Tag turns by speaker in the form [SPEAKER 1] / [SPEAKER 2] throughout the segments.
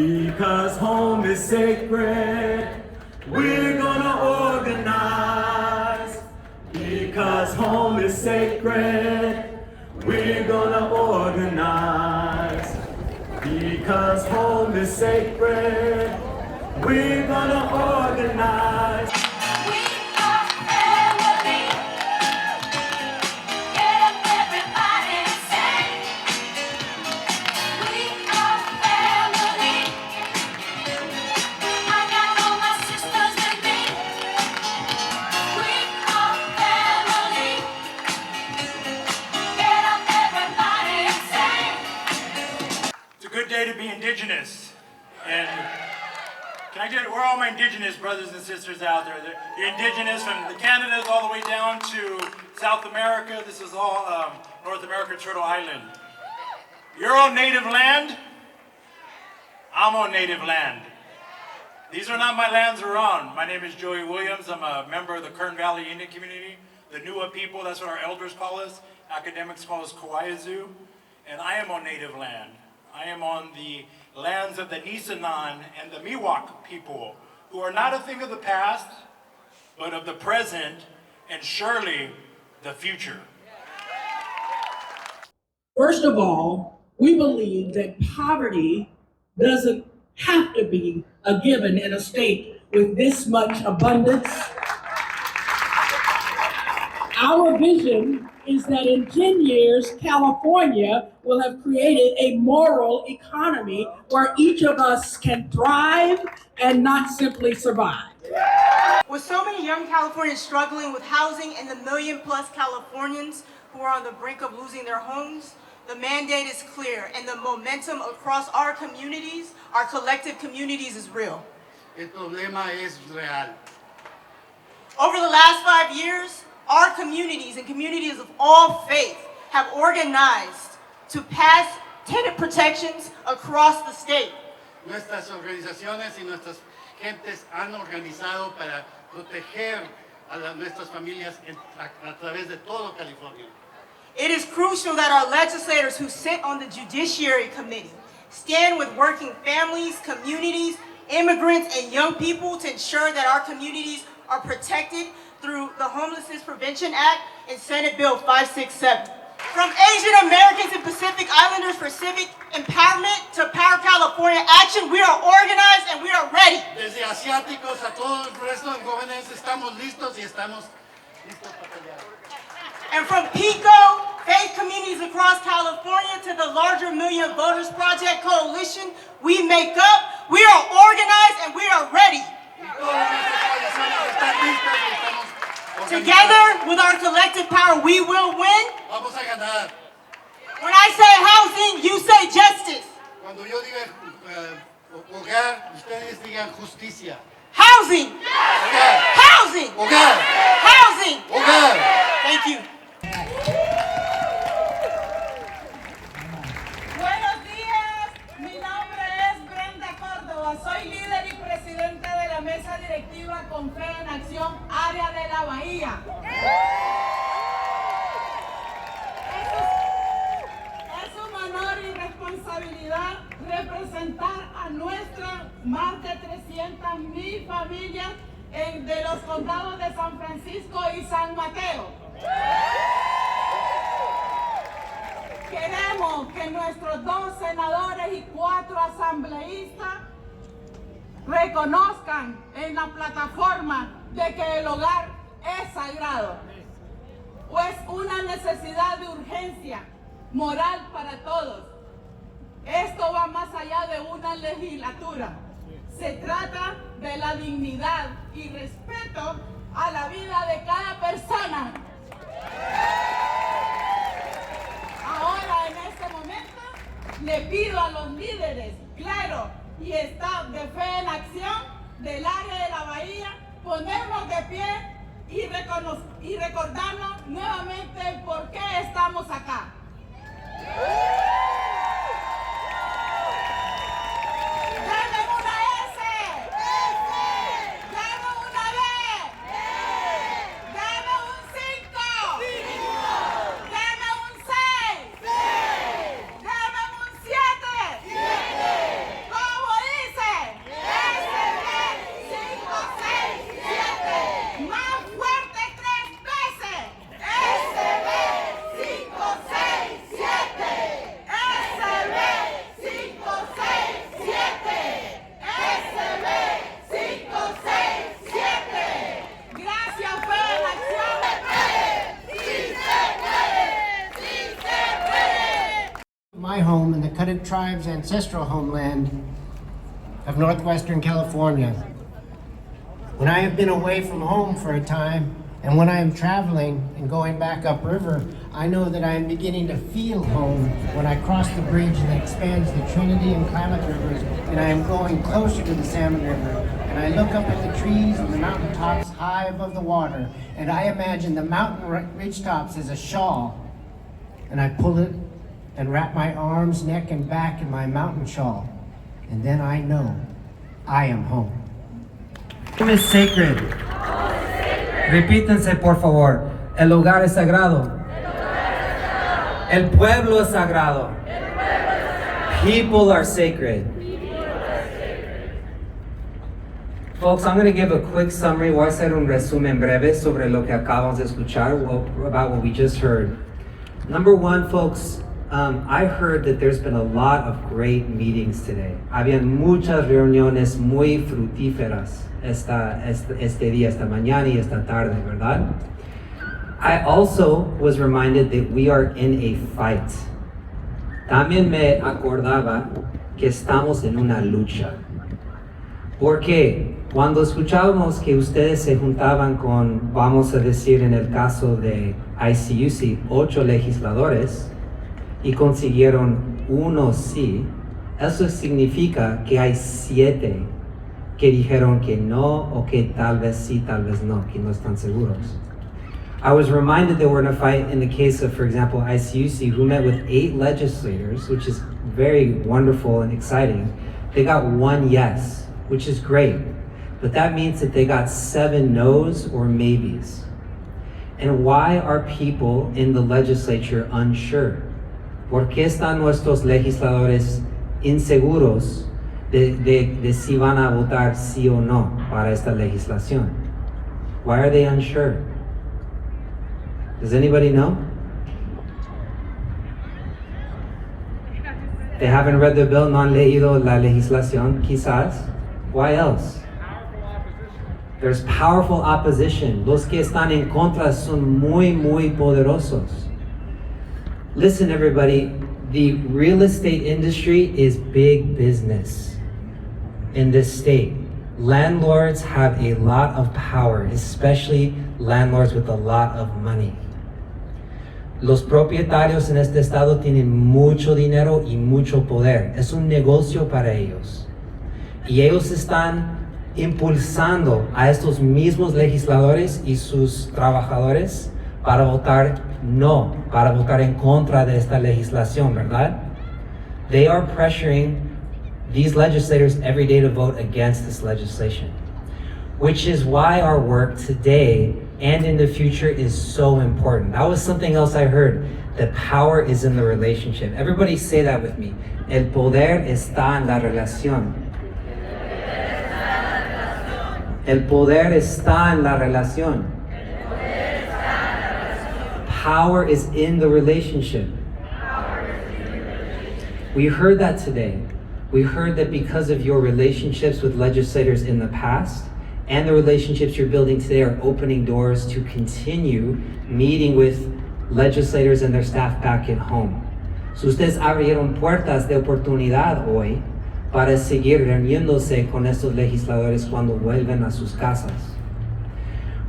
[SPEAKER 1] Because home is sacred, we're gonna organize. Because home is sacred, we're gonna organize. Because home is sacred, we're gonna organize.
[SPEAKER 2] Good day to be indigenous. And can I get, where are all my indigenous brothers and sisters out there? You're indigenous from the Canadas all the way down to South America. This is all North America, Turtle Island. You're on native land. I'm on native land. These are not my lands we're on. My name is Joey Williams. I'm a member of the Kern Valley Indian community, the Nua people. That's what our elders call us. Academics call us Kawayazu. And I am on native land. I am on the lands of the Nisenan and the Miwok people, who are not a thing of the past, but of the present, and surely the future.
[SPEAKER 3] First of all, we believe that poverty doesn't have to be a given in a state with this much abundance. Our vision is that in 10 years, California will have created a moral economy where each of us can thrive and not simply survive.
[SPEAKER 4] With so many young Californians struggling with housing and the million-plus Californians who are on the brink of losing their homes, the mandate is clear and the momentum across our communities, our collective communities, is real.
[SPEAKER 5] El problema es real.
[SPEAKER 4] Over the last 5 years, our communities and communities of all faith have organized to pass tenant protections across the state.
[SPEAKER 5] Nuestras organizaciones y nuestras gentes han organizado para proteger a nuestras familias a través de todo California.
[SPEAKER 4] It is crucial that our legislators who sit on the Judiciary Committee stand with working families, communities, immigrants, and young people to ensure that our communities are protected through the Homelessness Prevention Act and Senate Bill 567. From Asian Americans and Pacific Islanders for civic empowerment to Power California Action, we are organized and we are ready.
[SPEAKER 5] Desde asiáticos a todo el resto de jóvenes estamos listos y estamos listos para pelear.
[SPEAKER 4] And from PICO, faith communities across California, to the larger Million Voters Project Coalition, we make up, we are organized, and we are ready. Together, with our collective power, we will win.
[SPEAKER 5] Vamos a ganar.
[SPEAKER 4] When I say housing, you say justice.
[SPEAKER 5] Cuando yo diga hogar, ustedes digan justicia.
[SPEAKER 4] Housing.
[SPEAKER 5] Hogar.
[SPEAKER 4] Housing.
[SPEAKER 5] Hogar.
[SPEAKER 4] Housing.
[SPEAKER 5] Hogar.
[SPEAKER 4] Thank you.
[SPEAKER 6] Buenos días, mi nombre es Brenda Córdoba, soy líder y presidenta de la mesa directiva con Fe en Acción, área de la Bahía. Es un honor y responsabilidad representar a nuestras más de 300,000 familias de los condados de San Francisco y San Mateo. Queremos que nuestros 2 senadores y 4 asambleístas reconozcan en la plataforma de que el hogar es sagrado, o es una necesidad de urgencia moral para todos. Esto va más allá de una legislatura. Se trata de la dignidad y respeto a la vida de cada persona. Ahora, en este momento, le pido a los líderes, claro, y staff de Fe en Acción del área de la Bahía, ponernos de pie y recordarnos nuevamente el por qué estamos acá.
[SPEAKER 7] tribe's ancestral homeland of Northwestern California. When I have been away from home for a time, and when I am traveling and going back upriver, I know that I am beginning to feel home when I cross the bridge that expands the Trinity and Klamath rivers, and I am going closer to the Salmon River, and I look up at the trees and the mountaintops high above the water, and I imagine the mountain ridge tops as a shawl, and I pull it and wrap my arms, neck, and back in my mountain shawl, and then I know I am home.
[SPEAKER 8] Home is sacred. Repítense, por favor. El lugar es sagrado. El pueblo es sagrado. People are sacred. Folks, I'm going to give a quick summary. Voy a hacer un resumen breve sobre lo que acabamos de escuchar, about what we just heard. Number one, folks, I heard that there's been a lot of great meetings today. Habían muchas reuniones muy fructíferas este día, esta mañana y esta tarde, ¿verdad? I also was reminded that we are in a fight. También me acordaba que estamos en una lucha. Porque cuando escuchábamos que ustedes se juntaban con, vamos a decir en el caso de ICUC, 8 legisladores, y consiguieron 1 sí, eso significa que hay 7 que dijeron que no, o que tal vez sí, tal vez no, que no están seguros. I was reminded that we're in a fight in the case of, for example, ICUC, who met with 8 legislators, which is very wonderful and exciting. They got 1 yes, which is great, but that means that they got 7 no's or maybes. And why are people in the legislature unsure? ¿Por qué están nuestros legisladores inseguros de si van a votar sí o no para esta legislación? Why are they unsure? Does anybody know? They haven't read the bill, no han leído la legislación, quizás. Why else? There's powerful opposition. Los que están en contra son muy, muy poderosos. Listen, everybody, the real estate industry is big business in this state. Landlords have a lot of power, especially landlords with a lot of money. Los propietarios en este estado tienen mucho dinero y mucho poder. Es un negocio para ellos. Y ellos están impulsando a estos mismos legisladores y sus trabajadores para votar no, para votar en contra de esta legislación, ¿verdad? They are pressuring these legislators every day to vote against this legislation, which is why our work today and in the future is so important. That was something else I heard. The power is in the relationship. Everybody say that with me. El poder está en la relación. El poder está en la relación. Power is in the relationship. We heard that today. We heard that because of your relationships with legislators in the past and the relationships you're building today are opening doors to continue meeting with legislators and their staff back at home. So ustedes abrieron puertas de oportunidad hoy para seguir reuniéndose con estos legisladores cuando vuelven a sus casas.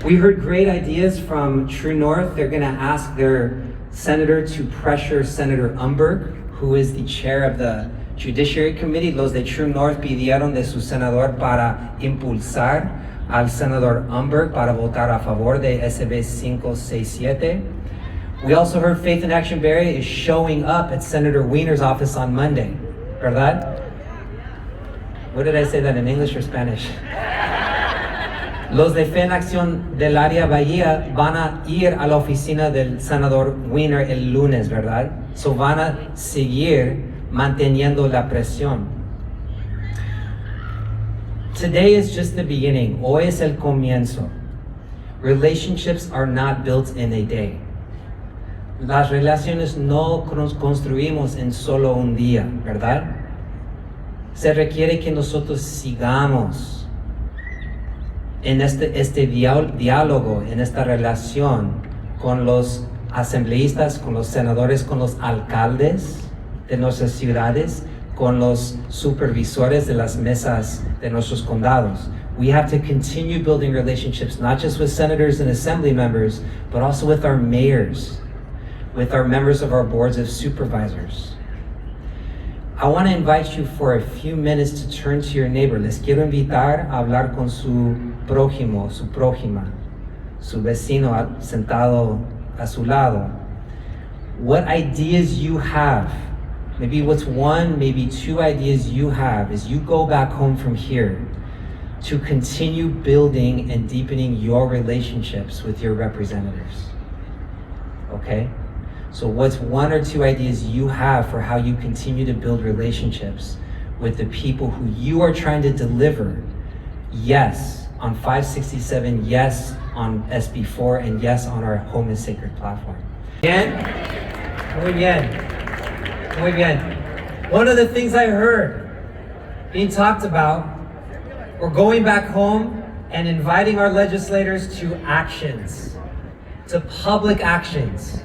[SPEAKER 8] We heard great ideas from True North. They're going to ask their senator to pressure Senator Umberg, who is the chair of the Judiciary Committee. Los de True North pidieron de su senador para impulsar al senador Umberg para votar a favor de SB 567. We also heard Faith in Action Barrie is showing up at Senator Wiener's office on Monday, ¿verdad? What did I say that in English or Spanish? Los de Fe en Acción del área Bahía van a ir a la oficina del senador Wiener el lunes, ¿verdad? So van a seguir manteniendo la presión. Today is just the beginning. Hoy es el comienzo. Relationships are not built in a day. Las relaciones no construimos en solo un día, ¿verdad? Se requiere que nosotros sigamos en este diálogo, en esta relación con los asambleístas, con los senadores, con los alcaldes de nuestras ciudades con los supervisores de las mesas de nuestros condados. We have to continue building relationships, not just with senators and assembly members, but also with our mayors, with our members of our boards of supervisors. I want to invite you for a few minutes to turn to your neighbor. Les quiero invitar a hablar con su prójimo, su prójima, su vecino sentado a su lado. What ideas you have, maybe what's one, maybe two ideas you have as you go back home from here to continue building and deepening your relationships with your representatives. Okay? So what's one or two ideas you have for how you continue to build relationships with the people who you are trying to deliver yes on 567, yes on SB4, and yes on our Home is Sacred platform? Bien? Muy bien. Muy bien. One of the things I heard being talked about, we're going back home and inviting our legislators to actions, to public actions.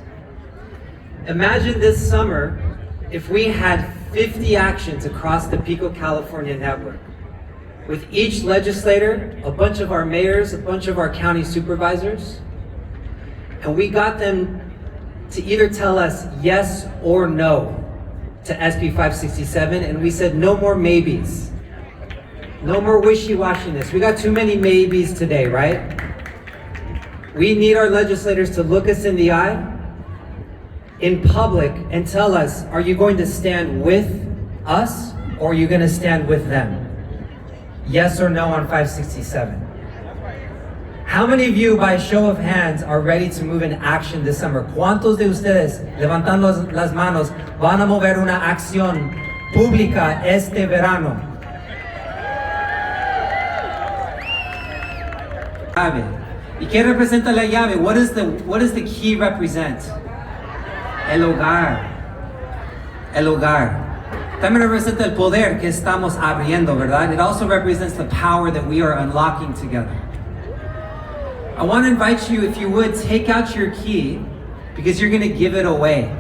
[SPEAKER 8] Imagine this summer if we had 50 actions across the Pico, California network, with each legislator, a bunch of our mayors, a bunch of our county supervisors, and we got them to either tell us yes or no to SB 567, and we said no more maybes. No more wishy-washiness. We got too many maybes today, right? We need our legislators to look us in the eye in public and tell us, are you going to stand with us or are you going to stand with them? Yes or no on 567. How many of you, by show of hands, are ready to move in action this summer? ¿Cuántos de ustedes, levantando las manos, van a mover una acción pública este verano? Llave. ¿Y qué representa la llave? What does the key represent? El hogar. El hogar. También representa el poder que estamos abriendo, ¿verdad? It also represents the power that we are unlocking together. I want to invite you, if you would, take out your key because you're going to give it away.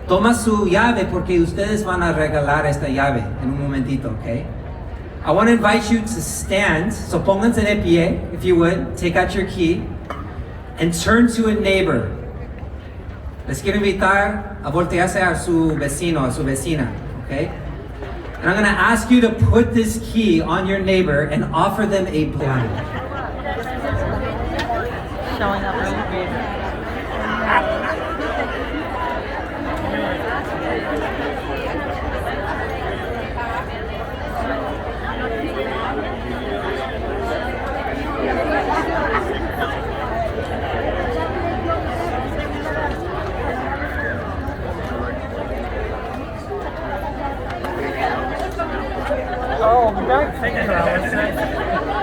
[SPEAKER 8] Toma su llave porque ustedes van a regalar esta llave en un momentito, okay? I want to invite you to stand, so pónganse de pie, if you would, take out your key, and turn to a neighbor. Les quiero invitar a voltearse a su vecino, a su vecina, okay? And I'm going to ask you to put this key on your neighbor and offer them a blessing.
[SPEAKER 9] Showing up really big.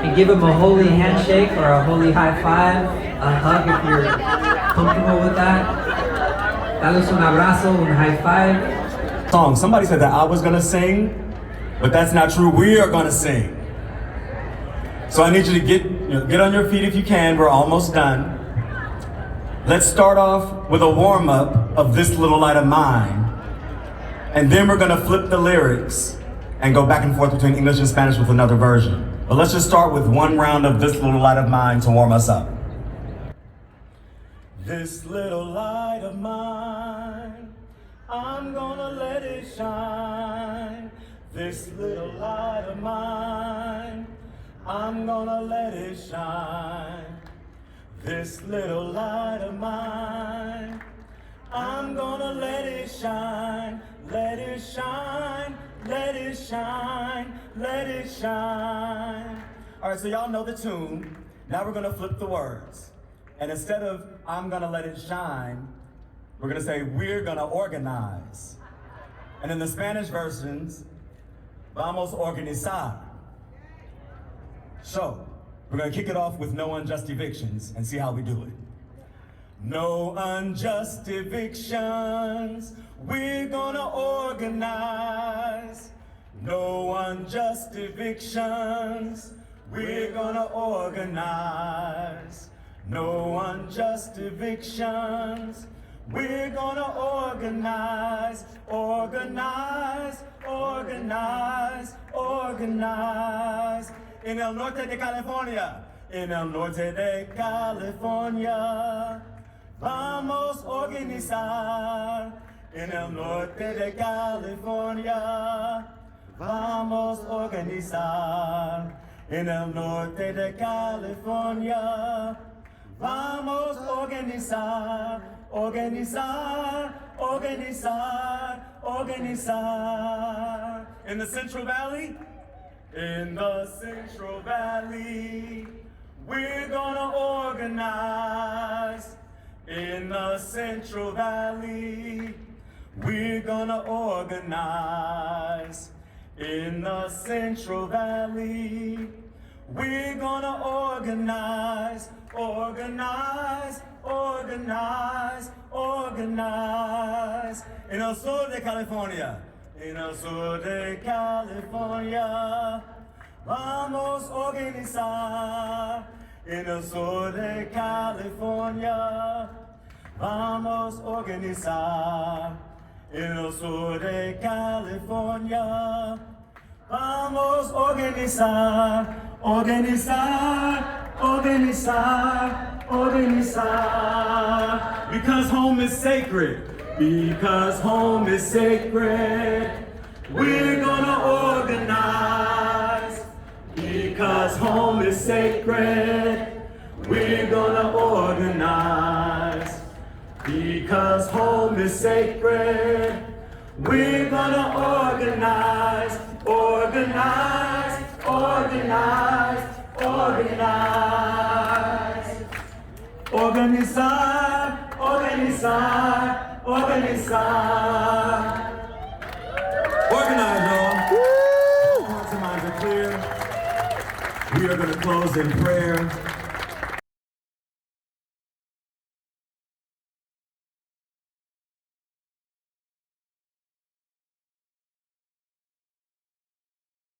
[SPEAKER 9] And give them a holy handshake or a holy high five, a hug if you're comfortable with that. Dales un abrazo, un high five.
[SPEAKER 1] Song. Somebody said that I was gonna sing, but that's not true. We are gonna sing. So I need you to get on your feet if you can. We're almost done. Let's start off with a warm-up of This Little Light of Mine. And then we're gonna flip the lyrics and go back and forth between English and Spanish with another version. But let's just start with one round of This Little Light of Mine to warm us up. This little light of mine, I'm gonna let it shine. This little light of mine, I'm gonna let it shine. This little light of mine, I'm gonna let it shine. Let it shine, let it shine, let it shine. All right, so y'all know the tune. Now we're gonna flip the words. And instead of I'm gonna let it shine, we're gonna say we're gonna organize. And in the Spanish versions, vamos a organizar. So, we're gonna kick it off with no unjust evictions and see how we do it. No unjust evictions, we're gonna organize. No unjust evictions, we're gonna organize. No unjust evictions, We're gonna organize, organize, organize, organize. En el norte de California, en el norte de California, vamos a organizar. En el norte de California, vamos a organizar. En el norte de California, vamos a organizar, organizar, organizar, organizar. In the Central Valley, in the Central Valley, we're gonna organize. In the Central Valley, we're gonna organize. In the Central Valley, we're gonna organize, organize, organize, organize. En el sur de California, en el sur de California, vamos a organizar. En el sur de California, vamos a organizar. En el sur de California, vamos a organizar, organizar, organizar, organizar. Because home is sacred, because home is sacred, we're gonna organize. Because home is sacred, we're gonna organize. Because home is sacred, we're gonna organize, organize, organize, organize. Organizar, organizar, organizar. Organize, y'all. Hearts and minds are clear. We are gonna close in prayer.